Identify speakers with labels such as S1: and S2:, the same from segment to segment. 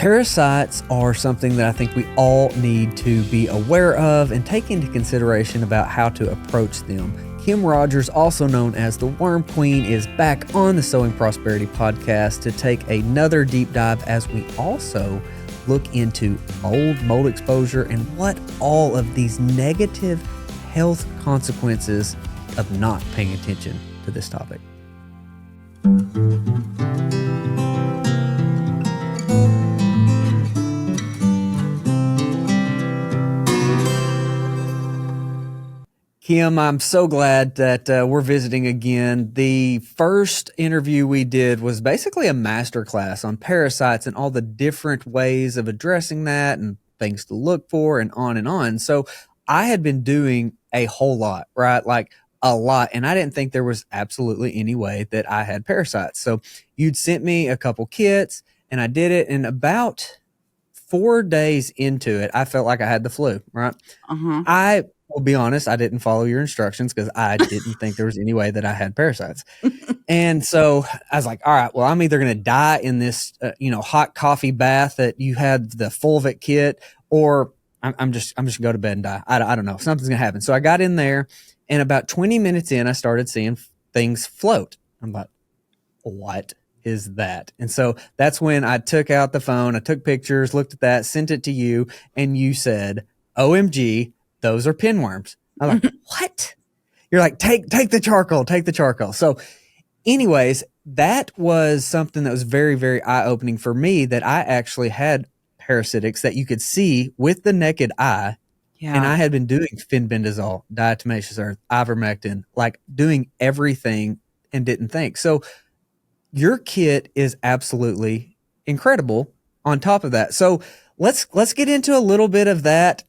S1: Parasites are something that I think we all need to be aware of and take into consideration about how to approach them. Kim Rogers, also known as the Worm Queen, is back on the Sowing Prosperity podcast to take another deep dive as we also look into mold exposure and what all of these negative health consequences of not paying attention to this topic. Kim, I'm so glad that we're visiting again. The first interview we did was basically a masterclass on parasites and all the different ways of addressing that and things to look for and on and on. So I had been doing a whole lot, right? Like a lot. And I didn't think there was absolutely any way that I had parasites. So you'd sent me a couple kits and I did it. And about 4 days into it, I felt like I had the flu, right? I will be honest, I didn't follow your instructions because I didn't think there was any way that I had parasites. And so I was like, all right, well, I'm either going to die in this, hot coffee bath that you had the Fulvic kit, or I'm just going to go to bed and die. I don't know. Something's going to happen. So I got in there, and about 20 minutes in, I started seeing things float. I'm like, what is that? And so that's when I took out the phone, I took pictures, looked at that, sent it to you, and you said, OMG, those are pinworms. I'm like, what? You're like, take the charcoal. So anyways, that was something that was very, very eye-opening for me, that I actually had parasitics that you could see with the naked eye. Yeah. And I had been doing fenbendazole, diatomaceous earth, ivermectin, like doing everything and didn't think. So your kit is absolutely incredible on top of that. So let's get into a little bit of that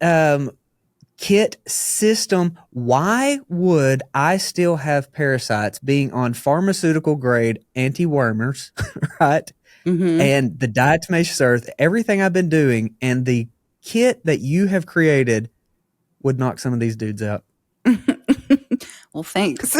S1: kit system. Why would I still have parasites being on pharmaceutical grade anti-wormers, right? Mm-hmm. And the diatomaceous earth, everything I've been doing, and the kit that you have created would knock some of these dudes out.
S2: Well, thanks.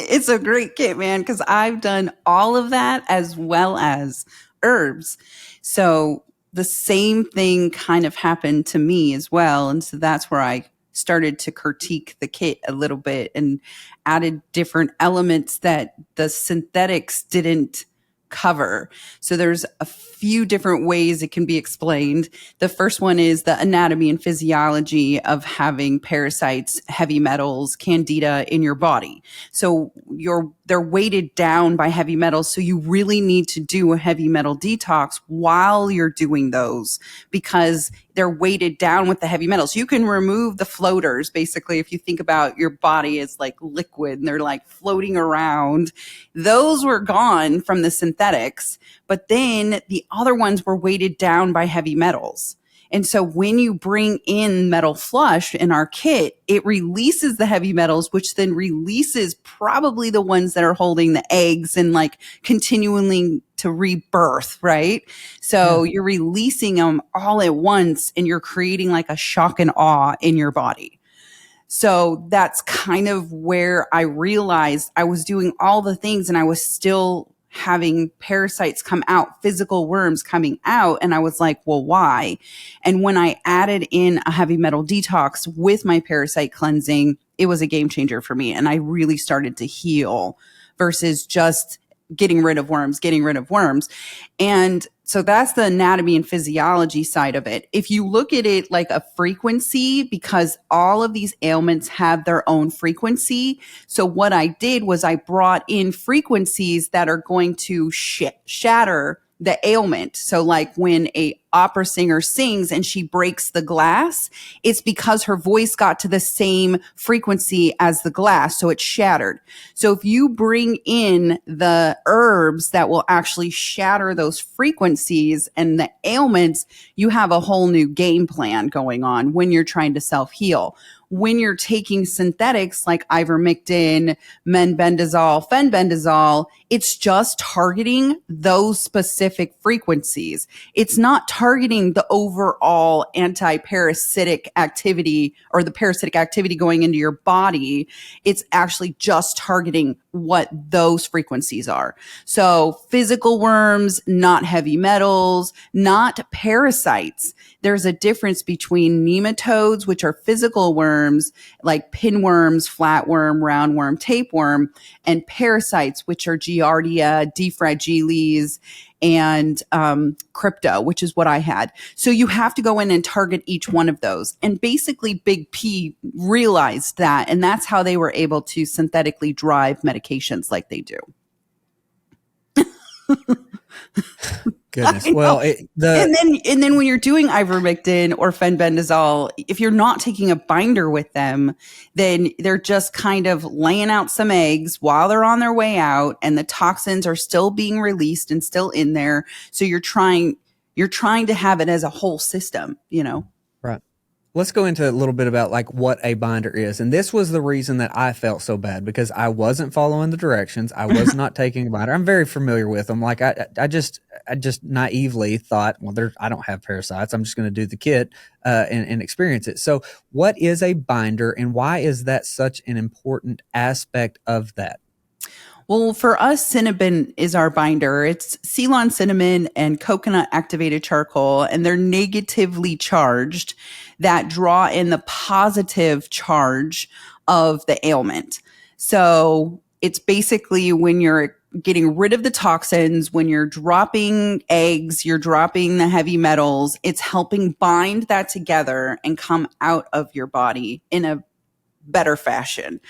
S2: It's a great kit, man, because I've done all of that as well as herbs. So the same thing kind of happened to me as well. And so that's where I started to critique the kit a little bit and added different elements that the synthetics didn't cover. So there's a few different ways it can be explained. The first one is the anatomy and physiology of having parasites, heavy metals, candida in your body. So they're weighted down by heavy metals. So you really need to do a heavy metal detox while you're doing those, because they're weighted down with the heavy metals. You can remove the floaters. Basically, if you think about your body as like liquid and they're like floating around, those were gone from the synthetics. But then the other ones were weighted down by heavy metals. And so when you bring in Metal Flush in our kit, it releases the heavy metals, which then releases probably the ones that are holding the eggs and like continuing to rebirth, right? So you're releasing them all at once and you're creating like a shock and awe in your body. So that's kind of where I realized I was doing all the things and I was still having parasites come out, physical worms coming out. And I was like, well, why? And when I added in a heavy metal detox with my parasite cleansing, it was a game changer for me. And I really started to heal versus just getting rid of worms. And so that's the anatomy and physiology side of it. If you look at it like a frequency, because all of these ailments have their own frequency. So what I did was I brought in frequencies that are going to shatter the ailment. So like when a opera singer sings and she breaks the glass, it's because her voice got to the same frequency as the glass. So it's shattered. So if you bring in the herbs that will actually shatter those frequencies and the ailments, you have a whole new game plan going on when you're trying to self-heal. When you're taking synthetics like ivermectin, menbendazole, fenbendazole, it's just targeting those specific frequencies. It's not targeting the overall anti-parasitic activity or the parasitic activity going into your body. It's actually just targeting what those frequencies are. So physical worms, not heavy metals, not parasites. There's a difference between nematodes, which are physical worms like pinworms, flatworm, roundworm, tapeworm, and parasites, which are Giardia, D. fragilis, and crypto, which is what I had. So you have to go in and target each one of those. And basically Big P realized that, and that's how they were able to synthetically drive medications like they do.
S1: Goodness. Well,
S2: and then when you're doing ivermectin or fenbendazole, if you're not taking a binder with them, then they're just kind of laying out some eggs while they're on their way out, and the toxins are still being released and still in there. So you're trying to have it as a whole system, you know?
S1: right. Let's go into a little bit about like what a binder is. And this was the reason that I felt so bad, because I wasn't following the directions. I was not taking a binder. I'm very familiar with them. Like I just naively thought, well, I don't have parasites. I'm just going to do the kit and experience it. So what is a binder, and why is that such an important aspect of that?
S2: Well, for us, cinnamon is our binder. It's Ceylon cinnamon and coconut activated charcoal, and they're negatively charged that draw in the positive charge of the ailment. So it's basically when you're getting rid of the toxins, when you're dropping eggs, you're dropping the heavy metals, it's helping bind that together and come out of your body in a better fashion.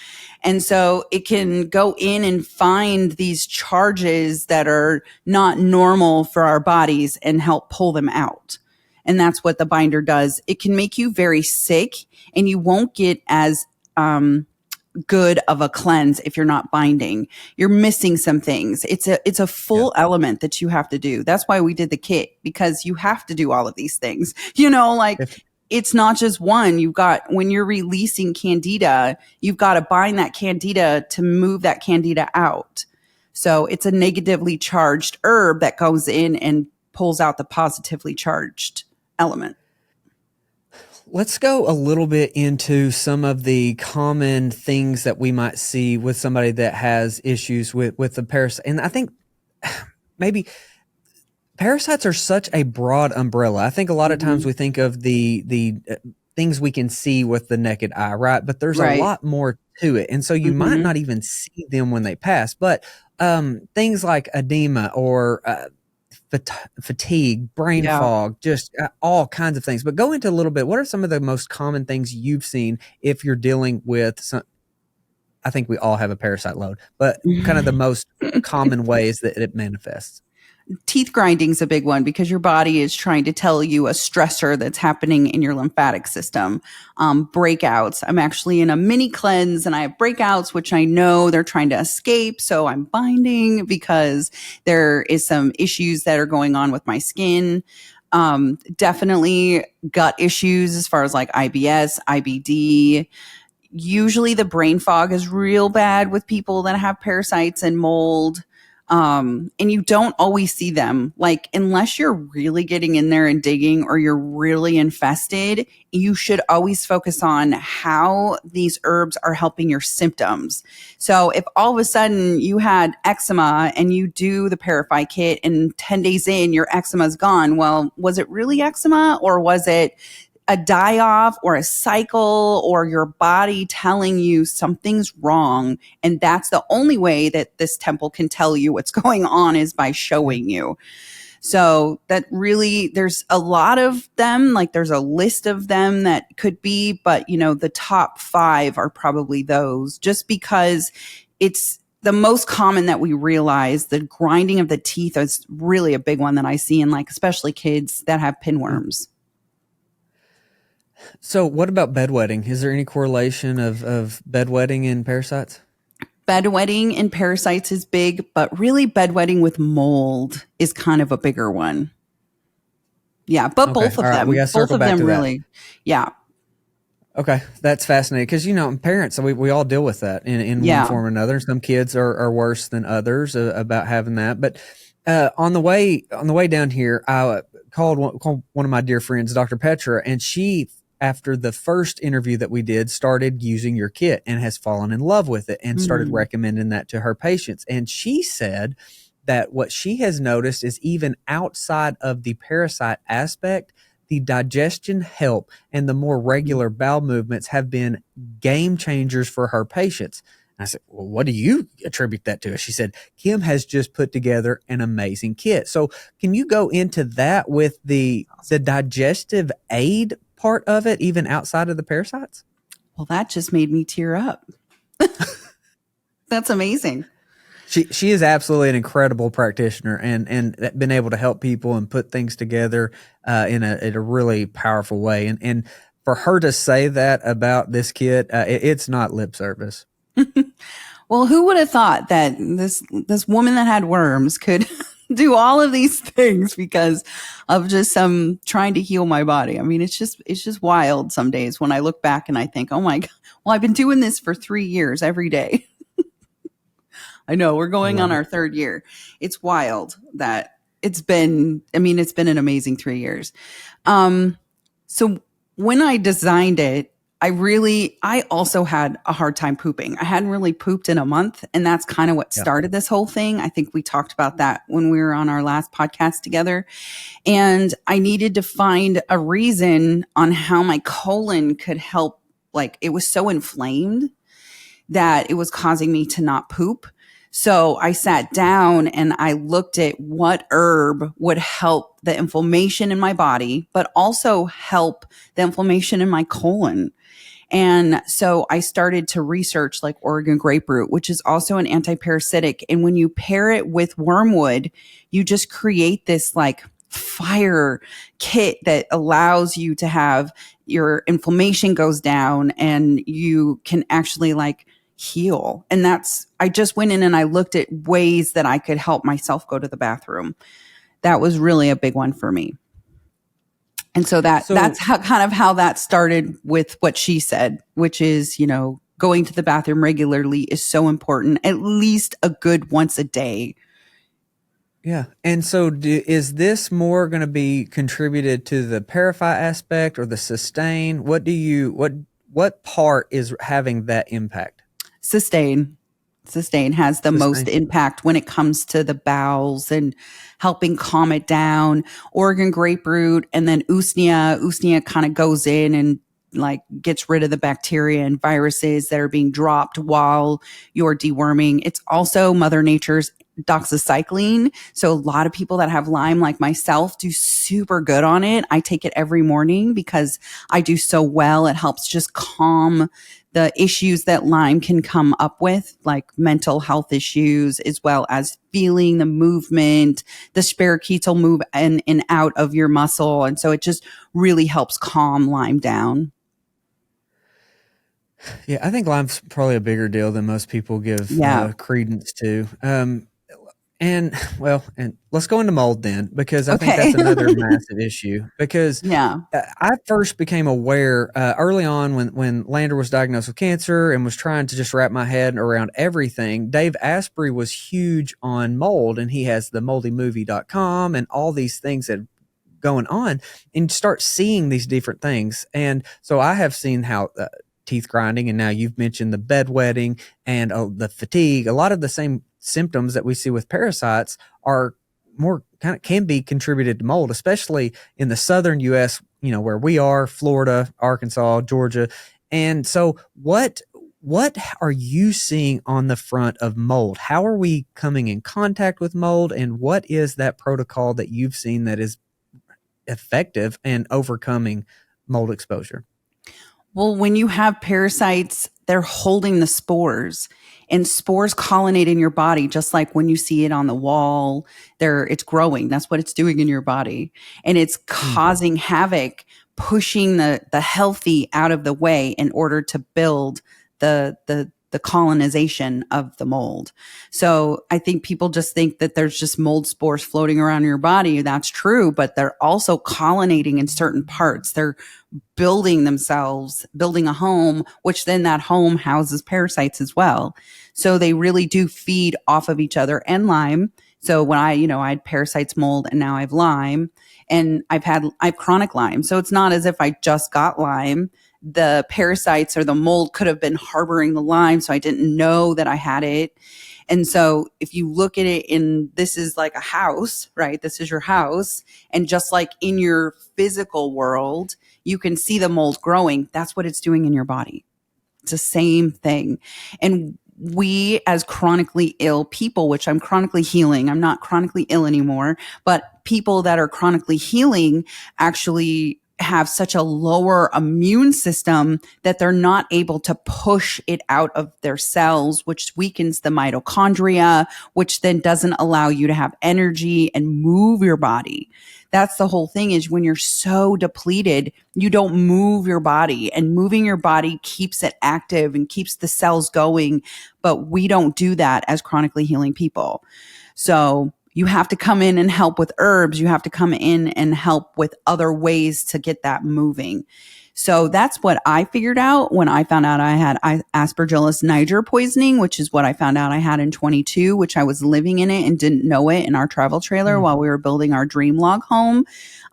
S2: And so it can go in and find these charges that are not normal for our bodies and help pull them out. And that's what the binder does. It can make you very sick, and you won't get as good of a cleanse if you're not binding. You're missing some things. It's a full element that you have to do. That's why we did the kit, because you have to do all of these things. You know, like it's not just one. You've got, when you're releasing candida, you've got to bind that candida to move that candida out. So it's a negatively charged herb that goes in and pulls out the positively charged element.
S1: Let's go a little bit into some of the common things that we might see with somebody that has issues with the parasite. And I think maybe parasites are such a broad umbrella. I think a lot of times we think of the things we can see with the naked eye, right? But there's a lot more to it. And so you might not even see them when they pass. But things like edema or fatigue, brain fog, just all kinds of things. But go into a little bit. What are some of the most common things you've seen if you're dealing with some? I think we all have a parasite load, but kind of the most common ways that it manifests.
S2: Teeth grinding is a big one, because your body is trying to tell you a stressor that's happening in your lymphatic system. Breakouts. I'm actually in a mini cleanse and I have breakouts, which I know they're trying to escape. So I'm binding because there is some issues that are going on with my skin. Definitely gut issues as far as like IBS, IBD. Usually the brain fog is real bad with people that have parasites and mold. And you don't always see them. Like, unless you're really getting in there and digging, or you're really infested, you should always focus on how these herbs are helping your symptoms. So if all of a sudden you had eczema and you do the Parafy kit and 10 days in your eczema is gone, well, was it really eczema, or was it a die-off or a cycle, or your body telling you something's wrong? And that's the only way that this temple can tell you what's going on, is by showing you. So that really, there's a lot of them, like there's a list of them that could be, but you know, the top 5 are probably those, just because it's the most common that we realize. The grinding of the teeth is really a big one that I see in, like, especially kids that have pinworms.
S1: So what about bedwetting? Is there any correlation of bedwetting and parasites?
S2: Bedwetting and parasites is big, but really bedwetting with mold is kind of a bigger one. Yeah, but both of them, both of them really. Yeah.
S1: Okay, that's fascinating, because, you know, parents, we all deal with that in one form or another. Some kids are worse than others about having that. But on the way down here, called one of my dear friends, Dr. Petra, and she, after the first interview that we did, started using your kit and has fallen in love with it and started
S2: Mm.
S1: recommending that to her patients. And she said that what she has noticed is even outside of the parasite aspect, the digestion help and the more regular bowel movements have been game changers for her patients. And I said, well, what do you attribute that to? She said, Kim has just put together an amazing kit. So can you go into that with the digestive aid part of it, even outside of the parasites?
S2: Well, that just made me tear up. That's amazing.
S1: She is absolutely an incredible practitioner and been able to help people and put things together in a really powerful way. And for her to say that about this kit, it's not lip service.
S2: Well, who would have thought that this woman that had worms could do all of these things because of just some trying to heal my body? I mean, it's just wild some days when I look back and I think, oh my God, well, I've been doing this for 3 years every day. I know we're going on our 3rd year. It's wild that it's been an amazing 3 years. So when I designed it, I also had a hard time pooping. I hadn't really pooped in a month, and that's kind of what started this whole thing. I think we talked about that when we were on our last podcast together. And I needed to find a reason on how my colon could help. Like, it was so inflamed that it was causing me to not poop. So I sat down and I looked at what herb would help the inflammation in my body, but also help the inflammation in my colon. And so I started to research like Oregon grapefruit, which is also an anti-parasitic. And when you pair it with wormwood, you just create this like fire kit that allows you to have your inflammation goes down and you can actually like heal. And I just went in and I looked at ways that I could help myself go to the bathroom. That was really a big one for me. And so that's how that started with what she said, which is, going to the bathroom regularly is so important, at least a good once a day.
S1: Yeah. And so is this more going to be contributed to the paraphy aspect or the sustain? What part is having that impact?
S2: Sustain has the most impact when it comes to the bowels and helping calm it down. Oregon grapefruit and then usnea kind of goes in and like gets rid of the bacteria and viruses that are being dropped while you're deworming. It's also Mother Nature's doxycycline. So a lot of people that have Lyme, like myself, do super good on it. I take it every morning because I do so well. It helps just calm the issues that Lyme can come up with, like mental health issues, as well as feeling the movement, the spirochetal move in and out of your muscle. And so it just really helps calm Lyme down.
S1: Yeah, I think Lyme's probably a bigger deal than most people give credence to. And let's go into mold then, because I think that's another massive issue. Because I first became aware early on when Lander was diagnosed with cancer and was trying to just wrap my head around everything. Dave Asprey was huge on mold, and he has the moldymovie.com and all these things that going on, and start seeing these different things. And so I have seen how teeth grinding, and now you've mentioned the bedwetting and the fatigue. A lot of the same symptoms that we see with parasites are more can be contributed to mold, especially in the southern U.S., where we are, Florida, Arkansas, Georgia. And so what are you seeing on the front of mold? How are we coming in contact with mold, and what is that protocol that you've seen that is effective in overcoming mold exposure?
S2: Well, when you have parasites, they're holding the spores, and spores colonate in your body, just like when you see it on the wall, it's growing. That's what it's doing in your body. And it's causing havoc, pushing the healthy out of the way in order to build the colonization of the mold. So I think people just think that there's just mold spores floating around your body. That's true, but they're also colonizing in certain parts. They're building themselves, building a home, which then that home houses parasites as well. So they really do feed off of each other and Lyme. So when I had parasites, mold, and now I have Lyme, And I have chronic Lyme. So it's not as if I just got Lyme. The parasites or the mold could have been harboring the Lyme. So I didn't know that I had it. And so if you look at it this is like a house, right? This is your house. And just like in your physical world, you can see the mold growing. That's what it's doing in your body. It's the same thing. And we as chronically ill people, which I'm chronically healing, I'm not chronically ill anymore, but people that are chronically healing actually have such a lower immune system that they're not able to push it out of their cells, which weakens the mitochondria, which then doesn't allow you to have energy and move your body. That's the whole thing, is when you're so depleted, you don't move your body, and moving your body keeps it active and keeps the cells going. But we don't do that as chronically healing people. So you have to come in and help with herbs. You have to come in and help with other ways to get that moving. So that's what I figured out when I found out I had Aspergillus niger poisoning, which is what I found out I had in 22, which I was living in it and didn't know it in our travel trailer while we were building our dream log home.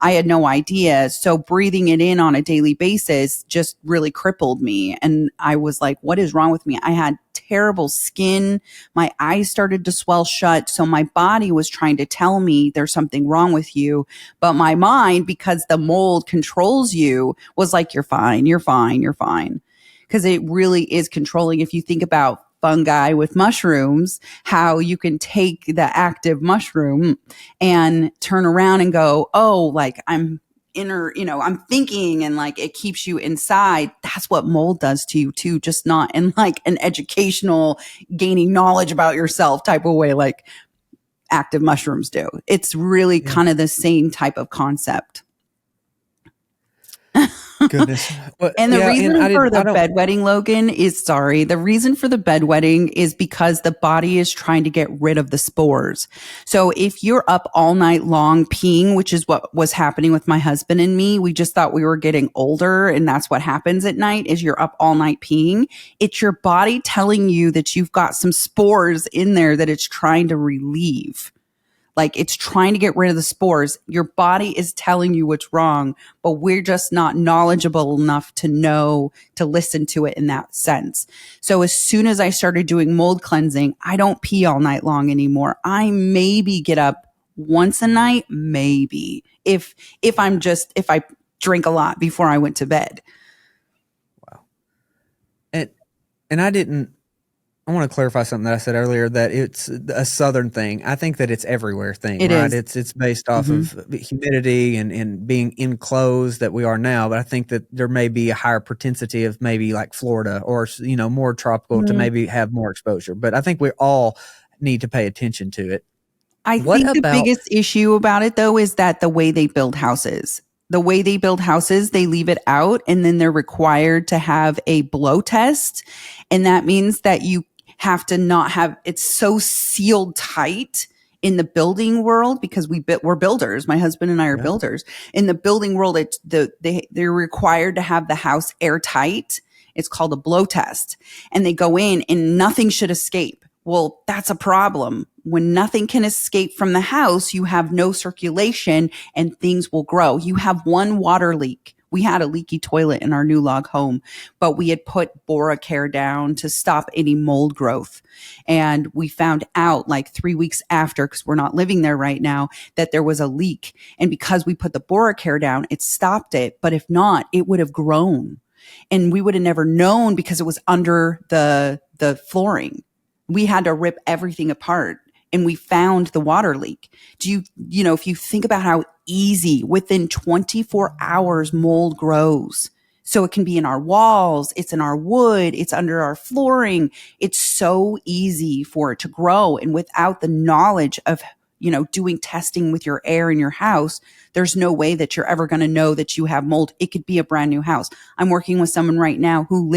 S2: I had no idea. So breathing it in on a daily basis just really crippled me. And I was like, what is wrong with me? I had terrible skin. My eyes started to swell shut. So my body was trying to tell me there's something wrong with you. But my mind, because the mold controls you, was like, you're fine, you're fine, you're fine. Because it really is controlling. If you think about fungi with mushrooms, how you can take the active mushroom and turn around and go, oh, like I'm thinking, and like it keeps you inside. That's what mold does to you too, just not in like an educational gaining knowledge about yourself type of way like active mushrooms do. It's really kind of the same type of concept.
S1: Goodness. Well,
S2: And the reason for the bedwetting, Logan, the reason for the bedwetting is because the body is trying to get rid of the spores. So if you're up all night long peeing, which is what was happening with my husband and me, we just thought we were getting older, and that's what happens at night is you're up all night peeing. It's your body telling you that you've got some spores in there that it's trying to relieve. Like it's trying to get rid of the spores. Your body is telling you what's wrong, but we're just not knowledgeable enough to know to listen to it in that sense. So as soon as I started doing mold cleansing, I don't pee all night long anymore. I maybe get up once a night, maybe if I drink a lot before I went to bed.
S1: Wow. And I want to clarify something that I said earlier, that it's a Southern thing. I think that it's everywhere thing, right? It's based off of humidity and being enclosed that we are now. But I think that there may be a higher propensity of maybe like Florida or, more tropical to maybe have more exposure. But I think we all need to pay attention to it.
S2: I think the biggest issue about it, though, is that the way they build houses. The way they build houses, they leave it out, and then they're required to have a blow test. And that means that you have to not have it's so sealed tight in the building world, because we're builders. My husband and I are builders. In the building world, they're required to have the house airtight. It's called a blow test. And they go in and nothing should escape. Well, that's a problem. When nothing can escape from the house, you have no circulation and things will grow. You have one water leak. We had a leaky toilet in our new log home, but we had put BoraCare down to stop any mold growth. And we found out like 3 weeks after, because we're not living there right now, that there was a leak. And because we put the BoraCare down, it stopped it. But if not, it would have grown. And we would have never known because it was under the flooring. We had to rip everything apart. And we found the water leak. If you think about how easy within 24 hours mold grows. So it can be in our walls, it's in our wood, it's under our flooring. It's so easy for it to grow. And without the knowledge of, doing testing with your air in your house, there's no way that you're ever going to know that you have mold. It could be a brand new house. I'm working with someone right now who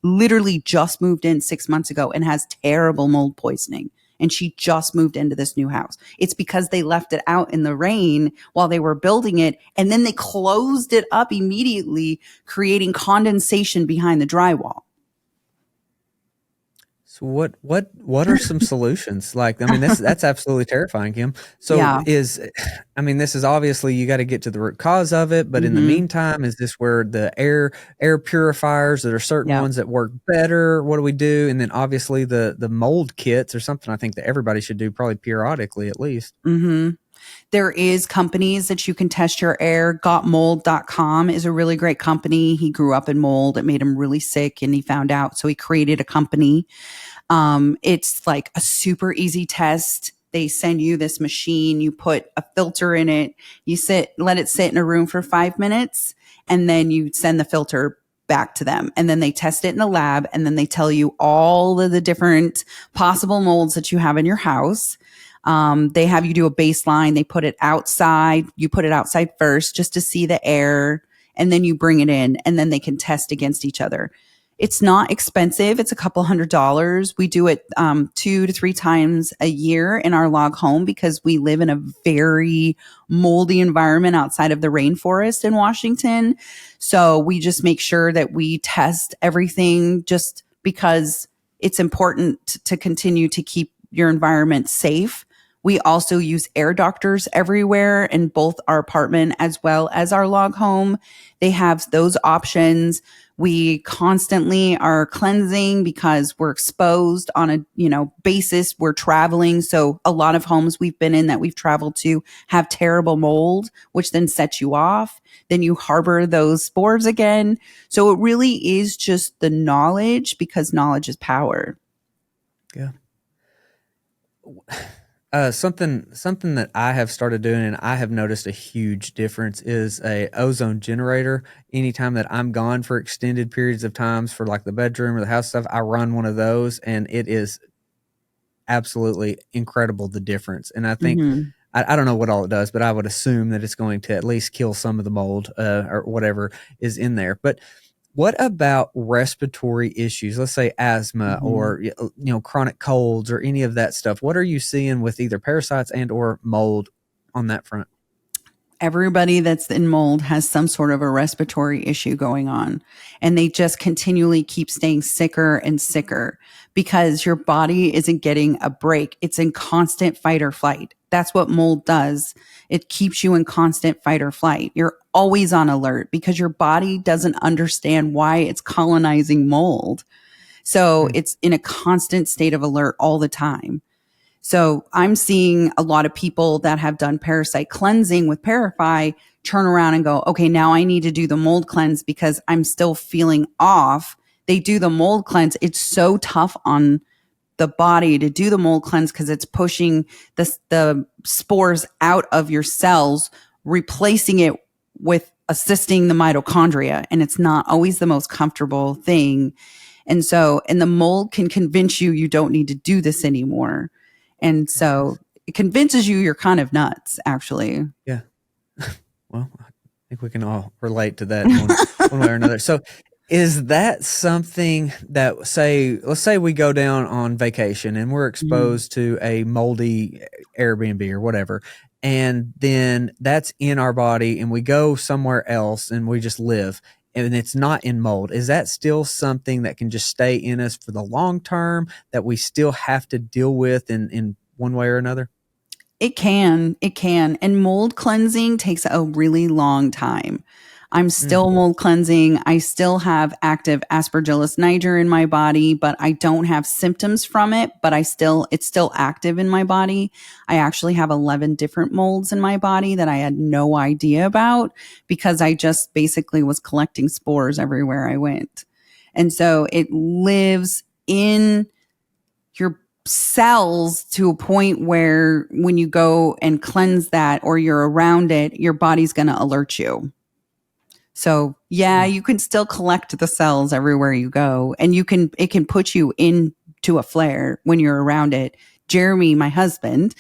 S2: literally just moved in 6 months ago and has terrible mold poisoning. And she just moved into this new house. It's because they left it out in the rain while they were building it. And then they closed it up immediately, creating condensation behind the drywall.
S1: So what are some solutions? Like, I mean, that's absolutely terrifying, Kim. So
S2: Yeah.
S1: I mean, this is obviously you got to get to the root cause of it, but in the
S2: Mm-hmm.
S1: meantime, is this where the air purifiers, that are certain
S2: Yeah.
S1: ones that work better? What do we do? And then obviously the mold kits are something I think that everybody should do probably periodically at least.
S2: Mm-hmm. There is companies that you can test your air. Gotmold.com is a really great company. He grew up in mold. It made him really sick and he found out. So he created a company. It's like a super easy test. They send you this machine, you put a filter in it, let it sit in a room for 5 minutes, and then you send the filter back to them. And then they test it in the lab, and then they tell you all of the different possible molds that you have in your house. They have you do a baseline. They put it outside. You put it outside first just to see the air, and then you bring it in, and then they can test against each other. It's not expensive. It's a couple $100s. We do it 2 to 3 times a year in our log home because we live in a very moldy environment outside of the rainforest in Washington. So we just make sure that we test everything just because it's important to continue to keep your environment safe. We also use air doctors everywhere in both our apartment as well as our log home. They have those options. We constantly are cleansing because we're exposed on a, basis. We're traveling. So a lot of homes we've been in that we've traveled to have terrible mold, which then sets you off. Then you harbor those spores again. So it really is just the knowledge, because knowledge is power.
S1: Yeah. Something that I have started doing and I have noticed a huge difference is a ozone generator. Anytime that I'm gone for extended periods of times for like the bedroom or the house stuff, I run one of those and it is absolutely incredible, the difference. And I think
S2: Mm-hmm.
S1: I don't know what all it does, but I would assume that it's going to at least kill some of the mold or whatever is in there. But what about respiratory issues? Let's say asthma
S2: Mm-hmm.
S1: or chronic colds or any of that stuff. What are you seeing with either parasites and or mold on that front?
S2: Everybody that's in mold has some sort of a respiratory issue going on, and they just continually keep staying sicker and sicker because your body isn't getting a break. It's in constant fight or flight. That's what mold does. It keeps you in constant fight or flight. You're always on alert because your body doesn't understand why it's colonizing mold. So
S1: Hmm.
S2: it's in a constant state of alert all the time. So I'm seeing a lot of people that have done parasite cleansing with Parafy turn around and go, okay, now I need to do the mold cleanse because I'm still feeling off. They do the mold cleanse. It's so tough on the body to do the mold cleanse because it's pushing the spores out of your cells, replacing it with assisting the mitochondria. And it's not always the most comfortable thing. And the mold can convince you don't need to do this anymore. And so it convinces you're kind of nuts, actually.
S1: Yeah. Well, I think we can all relate to that in one way or another. So, is that something that let's say we go down on vacation and we're
S2: Mhm.
S1: exposed to a moldy Airbnb or whatever, and then that's in our body and we go somewhere else and we just live and it's not in mold. Is that still something that can just stay in us for the long term that we still have to deal with in one way or another?
S2: It can. It can. And mold cleansing takes a really long time. I'm
S1: Mm,
S2: still mold cleansing. I still have active Aspergillus niger in my body, but I don't have symptoms from it, but it's still active in my body. I actually have 11 different molds in my body that I had no idea about because I just basically was collecting spores everywhere I went. And so it lives in your cells to a point where when you go and cleanse that or you're around it, your body's going to alert you. So yeah,
S1: mm.
S2: you can still collect the cells everywhere you go, and it can put you into a flare when you're around it. Jeremy, my husband,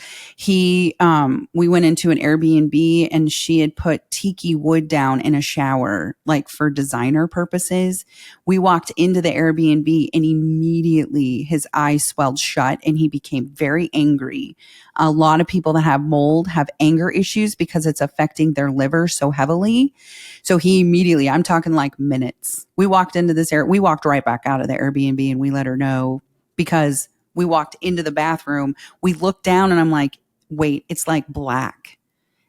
S2: we went into an Airbnb and she had put tiki wood down in a shower, like for designer purposes. We walked into the Airbnb and immediately his eyes swelled shut and he became very angry. A lot of people that have mold have anger issues because it's affecting their liver so heavily. So he immediately, I'm talking like minutes. We walked right back out of the Airbnb and we let her know. because we walked into the bathroom. We looked down and I'm like, wait, it's like black.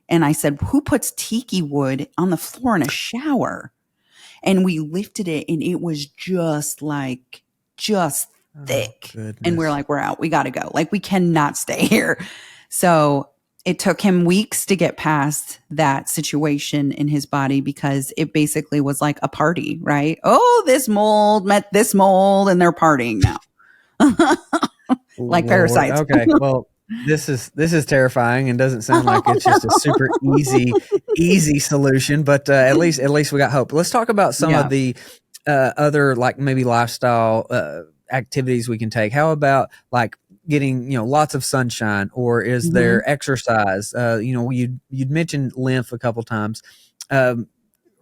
S2: And I said, who puts tiki wood on the floor in a shower? And we lifted it and it was just
S1: Oh,
S2: thick. And we're
S1: goodness.
S2: like, we're out. We got to go. Like, we cannot stay here. So it took him weeks to get past that situation in his body because it basically was like a party, right? Oh, this mold met this mold and they're partying now. Like
S1: Lord.
S2: parasites.
S1: Okay. Well, this is terrifying and doesn't sound like
S2: Oh,
S1: it's just a super easy solution, but at least we got hope. Let's talk about some
S2: yeah.
S1: of the other like maybe lifestyle activities we can take. How about like getting lots of sunshine, or is
S2: Hmm.
S1: there exercise? You'd mentioned lymph a couple times. Um,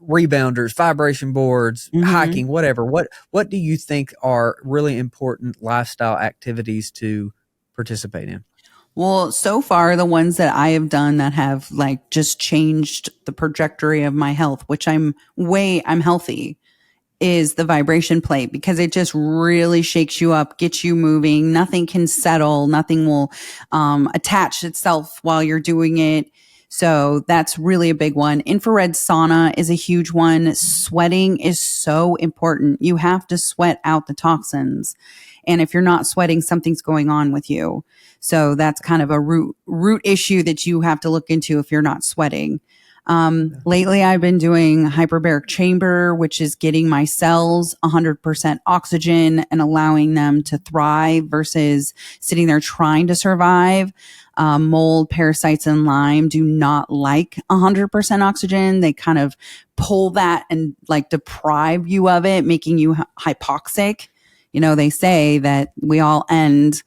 S1: Rebounders, vibration boards,
S2: Hmm.
S1: hiking, whatever. What do you think are really important lifestyle activities to participate in?
S2: Well, so far, the ones that I have done that have like just changed the trajectory of my health, which I'm healthy, is the vibration plate because it just really shakes you up, gets you moving. Nothing can settle, nothing will attach itself while you're doing it. So that's really a big one. Infrared sauna is a huge one. Sweating is so important. You have to sweat out the toxins. And if you're not sweating, something's going on with you. So that's kind of a root issue that you have to look into if you're not sweating. Lately, I've been doing hyperbaric chamber, which is getting my cells 100% oxygen and allowing them to thrive versus sitting there trying to survive. Mold, parasites, and Lyme do not like 100% oxygen. They kind of pull that and like deprive you of it, making you hypoxic. You know, they say that we're all unalived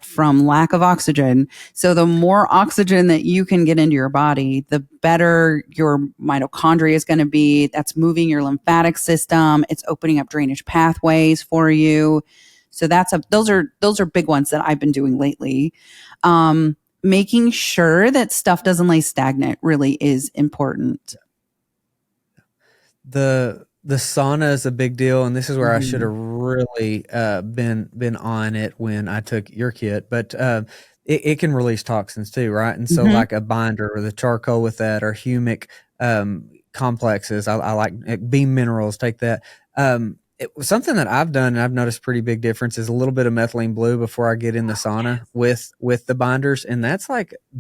S2: from lack of oxygen. So the more oxygen that you can get into your body, the better your mitochondria is going to be. That's moving your lymphatic system. It's opening up drainage pathways for you. So those are big ones that I've been doing lately. Making sure that stuff doesn't lay stagnant really is important.
S1: The sauna is a big deal, and this is where I should
S2: Mhm.
S1: have really been on it when I took your kit. But it can release toxins too, right? And so,
S2: Mhm.
S1: like a binder or the charcoal with that, or humic complexes. I like beam minerals. Take that. It was something that I've done, and I've noticed pretty big difference. Is a little bit of methylene blue before I get in the sauna with the binders, and that's like
S2: Yeah.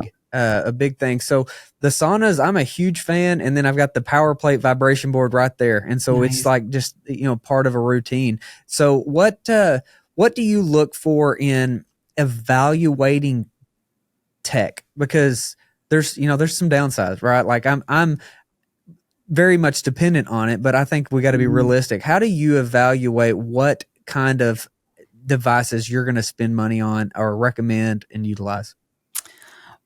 S1: big. A big thing. So the saunas, I'm a huge fan, and then I've got the power plate vibration board right there, and so it's
S2: Nice.
S1: like just part of a routine. So what do you look for in evaluating tech? Because there's some downsides, right? Like I'm very much dependent on it, but I think we got to be
S2: Mhm.
S1: realistic. How do you evaluate what kind of devices you're going to spend money on or recommend and utilize?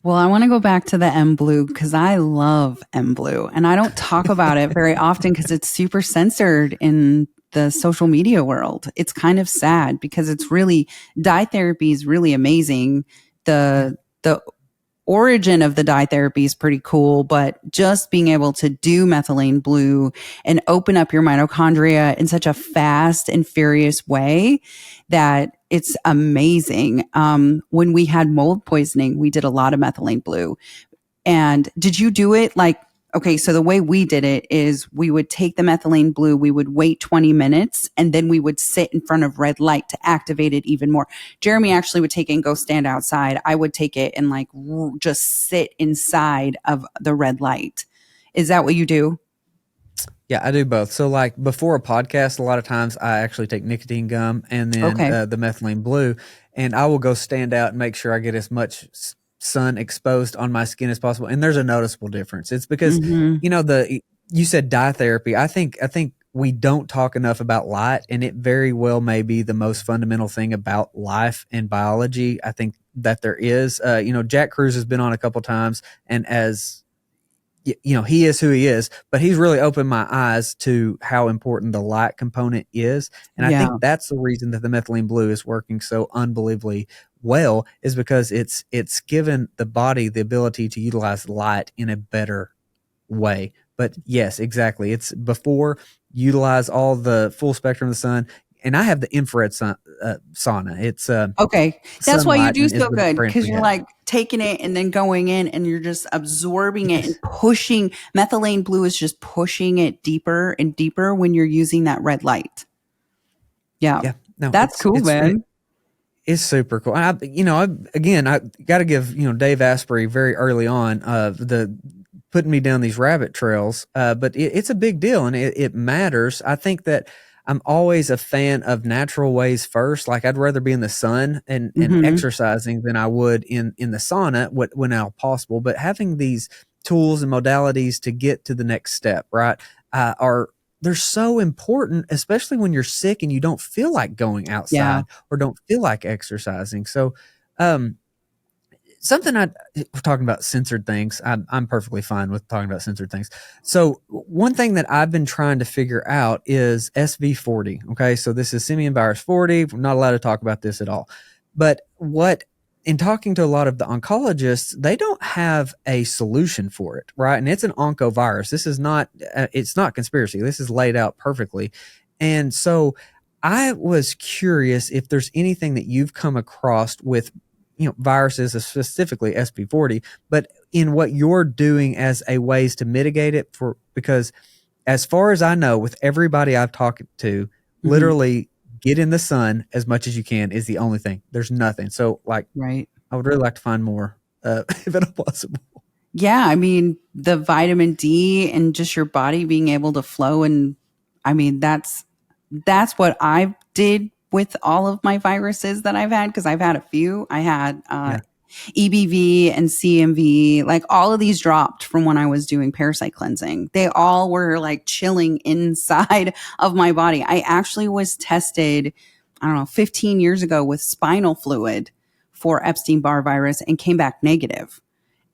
S2: Well, I want to go back to the M Blue because I love M Blue and I don't talk about it very often because it's super censored in the social media world. It's kind of sad because dye therapy is really amazing.
S1: Yeah.
S2: The origin of the dye therapy is pretty cool, but just being able to do methylene blue and open up your mitochondria in such a fast and furious way that it's amazing. When we had mold poisoning, we did a lot of methylene blue. And did you do it like, okay, so the way we did it is we would take the methylene blue, we would wait 20 minutes, and then we would sit in front of red light to activate it even more. Jeremy actually would take it and go stand outside. I would take it and like just sit inside of the red light. Is that what you do?
S1: Yeah, I do both. So, like before a podcast, a lot of times I actually take nicotine gum and then
S2: Okay.
S1: the methylene blue, and I will go stand out and make sure I get as much sun exposed on my skin as possible. And there's a noticeable difference. It's because
S2: Hmm.
S1: you said dye therapy. I think we don't talk enough about light, and it very well may be the most fundamental thing about life and biology. I think that there is. Jack Cruz has been on a couple times, and as he is who he is, but he's really opened my eyes to how important the light component is. And I think
S2: Yeah.
S1: that's the reason that the methylene blue is working so unbelievably well, is because it's given the body the ability to utilize light in a better way. But yes, exactly. It's before utilize all the full spectrum of the sun. and I have the infrared sauna. It's
S2: Okay. That's why you
S1: sunlight
S2: do
S1: and is
S2: so
S1: the
S2: good,
S1: brand
S2: because
S1: we
S2: you're
S1: have.
S2: like taking it and then going in and you're just absorbing it and
S1: Yes.
S2: pushing. Methylene blue is just pushing it deeper and deeper when you're using that red light. Yeah.
S1: Yeah. No,
S2: That's cool, man.
S1: it's super cool. I got to give, Dave Asprey very early on, the putting me down these rabbit trails. But it's a big deal and it matters. I think that I'm always a fan of natural ways first. Like I'd rather be in the sun and
S2: Hmm.
S1: exercising than I would in the sauna when all possible. But having these tools and modalities to get to the next step, right, are they're so important, especially when you're sick and you don't feel like going
S2: Yeah.
S1: outside or don't feel like exercising. So, um, something we're talking about censored things. I'm perfectly fine with talking about censored things. So one thing that I've been trying to figure out is SV40. Okay. So this is simian virus 40. We're not allowed to talk about this at all. But in talking to a lot of the oncologists, they don't have a solution for it. Right. And it's an oncovirus. This is not, it's not conspiracy. This is laid out perfectly. And so I was curious if there's anything that you've come across with viruses, specifically SP40, but in what you're doing as a ways to mitigate it because as far as I know, with everybody I've talked to,
S2: Hmm.
S1: literally get in the sun as much as you can is the only thing. There's nothing. So like,
S2: Right.
S1: I would really like to find more, if at all possible.
S2: Yeah. I mean, the vitamin D and just your body being able to flow. And I mean, that's what I did with all of my viruses that I've had, because I've had a few. I had
S1: Yeah.
S2: EBV and CMV, like all of these dropped from when I was doing parasite cleansing. They all were like chilling inside of my body. I actually was tested, I don't know, 15 years ago with spinal fluid for Epstein-Barr virus and came back negative.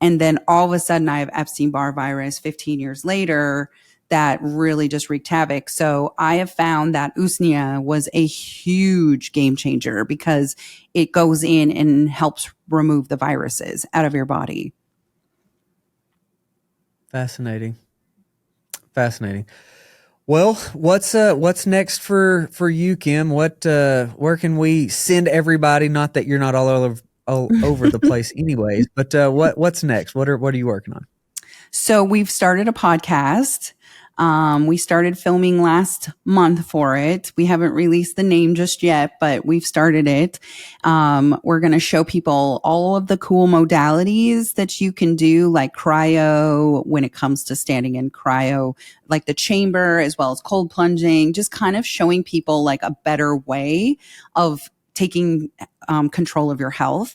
S2: And then all of a sudden I have Epstein-Barr virus 15 years later that really just wreaked havoc. So I have found that usnea was a huge game changer because it goes in and helps remove the viruses out of your body.
S1: Fascinating. Fascinating. Well, what's next for you, Kim? Where can we send everybody? Not that you're not all over the place, anyways. But what's next? What are you working on?
S2: So we've started a podcast. We started filming last month for it. We haven't released the name just yet, but we've started it. We're going to show people all of the cool modalities that you can do, like cryo, when it comes to standing in cryo, like the chamber, as well as cold plunging, just kind of showing people like a better way of taking control of your health.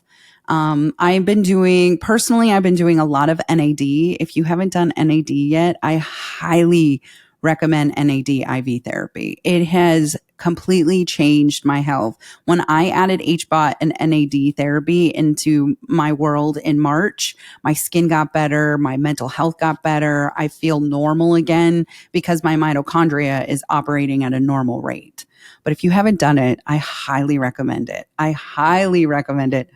S2: I've been doing a lot of NAD. If you haven't done NAD yet, I highly recommend NAD IV therapy. It has completely changed my health. When I added HBOT and NAD therapy into my world in March, my skin got better, my mental health got better. I feel normal again because my mitochondria is operating at a normal rate. But if you haven't done it, I highly recommend it. I highly recommend it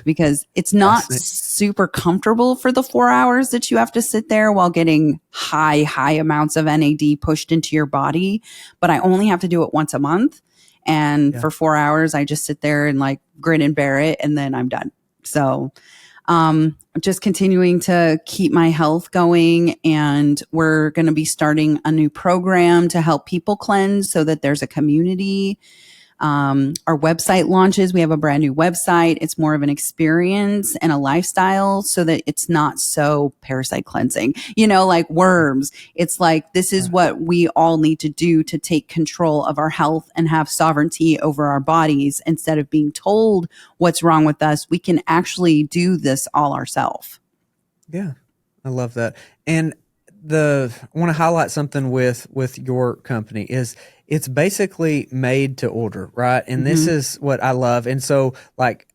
S2: because it's not
S1: Fascinating.
S2: super comfortable for the 4 hours that you have to sit there while getting high amounts of NAD pushed into your body. But I only have to do it once a month. And
S1: Yeah.
S2: for 4 hours, I just sit there and like grin and bear it, and then I'm done. So, just continuing to keep my health going. And we're going to be starting a new program to help people cleanse so that there's a community. Our website launches. We have a brand new website. It's more of an experience and a lifestyle so that it's not so parasite cleansing, like worms. It's like, this is
S1: Yeah.
S2: what we all need to do to take control of our health and have sovereignty over our bodies. Instead of being told what's wrong with us, we can actually do this all ourselves.
S1: Yeah, I love that. And I want to highlight something with your company is it's basically made to order, right? And this
S2: Mm-hmm.
S1: is what I love. And so like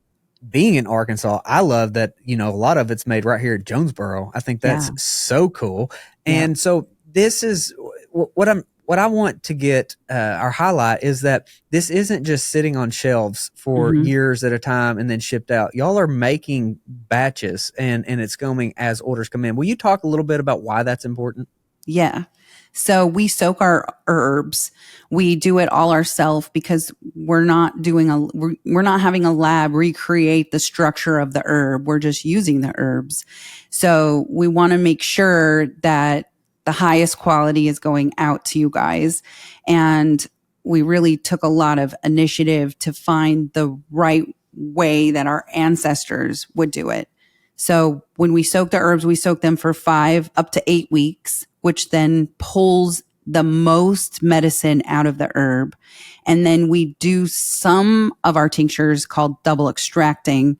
S1: being in Arkansas, I love that, a lot of it's made right here at Jonesboro. I think that's
S2: Yeah.
S1: so cool.
S2: Yeah.
S1: And so this is what I want to get our highlight is that this isn't just sitting on shelves for
S2: Mm-hmm.
S1: years at a time and then shipped out. Y'all are making batches and it's coming as orders come in. Will you talk a little bit about why that's important?
S2: Yeah. So we soak our herbs. We do it all ourselves because we're not having a lab recreate the structure of the herb. We're just using the herbs. So we want to make sure that the highest quality is going out to you guys. And we really took a lot of initiative to find the right way that our ancestors would do it. So when we soak the herbs, we soak them for 5 up to 8 weeks, which then pulls the most medicine out of the herb. And then we do some of our tinctures called double extracting.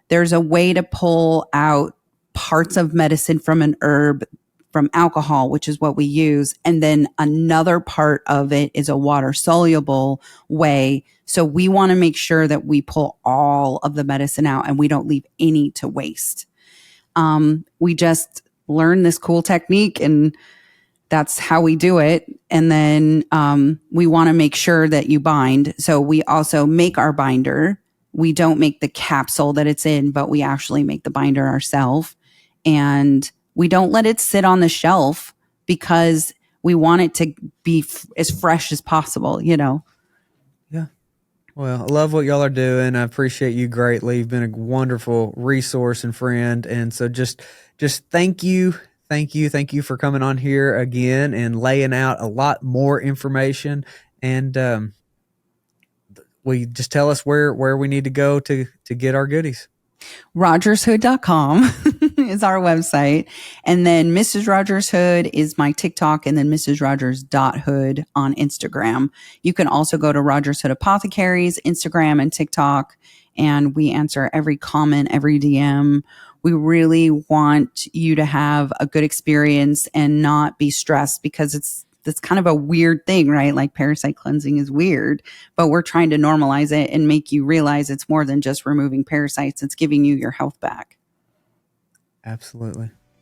S2: There's a way to pull out parts of medicine from an herb from alcohol, which is what we use. And then another part of it is a water soluble way. So we want to make sure that we pull all of the medicine out and we don't leave any to waste. We just learned this cool technique and that's how we do it. And then we want to make sure that you bind. So we also make our binder. We don't make the capsule that it's in, but we actually make the binder ourselves. And we don't let it sit on the shelf because we want it to be as fresh as possible, you know?
S1: Yeah. Well, I love what y'all are doing. I appreciate you greatly. You've been a wonderful resource and friend. And so just thank you. Thank you for coming on here again and laying out a lot more information. And will you just tell us where we need to go to get our goodies?
S2: Rogershood.com is our website. And then Mrs. Rogers Hood is my TikTok, and then Mrs. Rogers.hood on Instagram. You can also go to Rogers Hood Apothecaries, Instagram and TikTok, and we answer every comment, every DM. We really want you to have a good experience and not be stressed because that's kind of a weird thing, right? Like parasite cleansing is weird, but we're trying to normalize it and make you realize it's more than just removing parasites. It's giving you your health back.
S1: Absolutely.